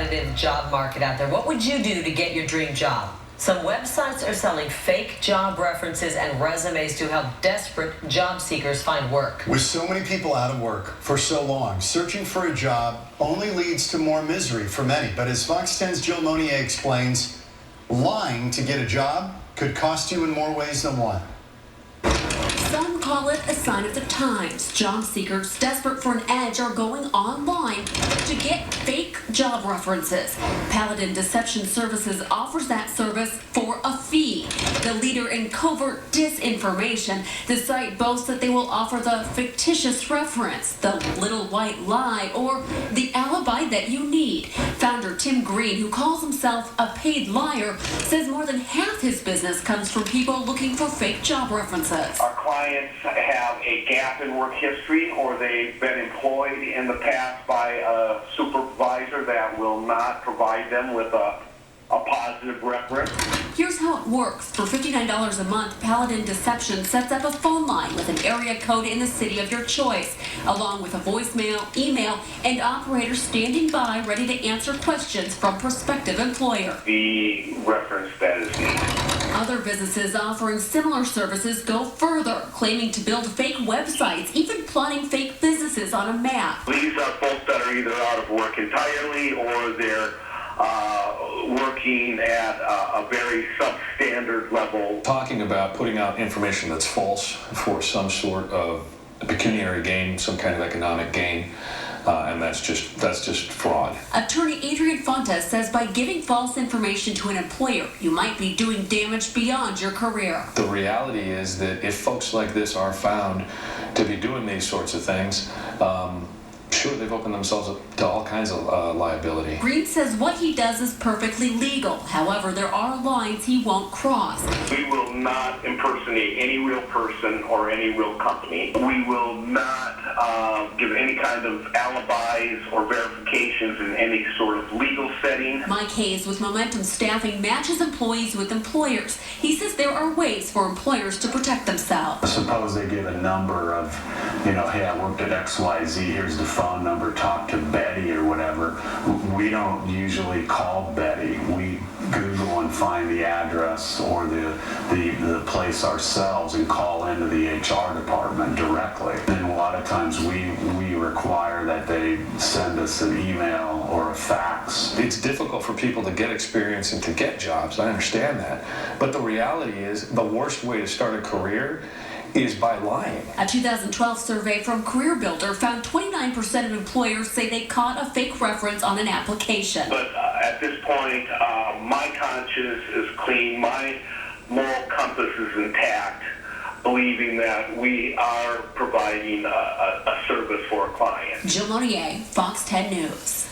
competitive job market out there. What would you do to get your dream job? Some websites are selling fake job references and resumes to help desperate job seekers find work. With so many people out of work for so long, searching for a job only leads to more misery for many. But as Fox 10's Jill Monier explains, lying to get a job could cost you in more ways than one. Some call it a sign of the times. Job seekers desperate for an edge are going online to get fake job references. Paladin Deception Services offers that service for a fee. The leader in covert disinformation, the site boasts that they will offer the fictitious reference, the little white lie, or the alibi that you need. Founder Tim Green, who calls himself a paid liar, says more than half his business comes from people looking for fake job references. Our clients have a gap in work history, or they've been employed in the past by a supervisor that will not provide them with a positive reference. Here's how it works. For $59 a month, Paladin Deception sets up a phone line with an area code in the city of your choice, along with a voicemail, email, and operators standing by ready to answer questions from prospective employer. The reference that is needed. Other businesses offering similar services go further, claiming to build fake websites, even plotting fake businesses on a map. These are folks that are either out of work entirely, or they're working at a very substandard level. Talking about putting out information that's false for some sort of pecuniary gain, some kind of economic gain, and that's just fraud. Attorney Adrian Fontes says by giving false information to an employer, you might be doing damage beyond your career. The reality is that if folks like this are found to be doing these sorts of things, sure, they've opened themselves up to all kinds of liability. Green says what he does is perfectly legal. However, there are lines he won't cross. We will not impersonate any real person or any real company. We will not give any kind of alibis or verifications in any sort of legal setting. Mike Hayes with Momentum Staffing matches employees with employers. He says there are ways for employers to protect themselves. Suppose they give a number of, hey, I worked at XYZ, here's the phone number, talk to Betty or whatever. We don't usually call Betty. We Google and find the address or the place ourselves and call into the HR department directly. And a lot of times we require that they send us an email or a fax. It's difficult for people to get experience and to get jobs. I understand that. But the reality is the worst way to start a career is by lying. A 2012 survey from CareerBuilder found 29% of employers say they caught a fake reference on an application. But at this point, my conscience is clean, my moral compass is intact, believing that we are providing a service for a client. Jill Monier, Fox 10 News.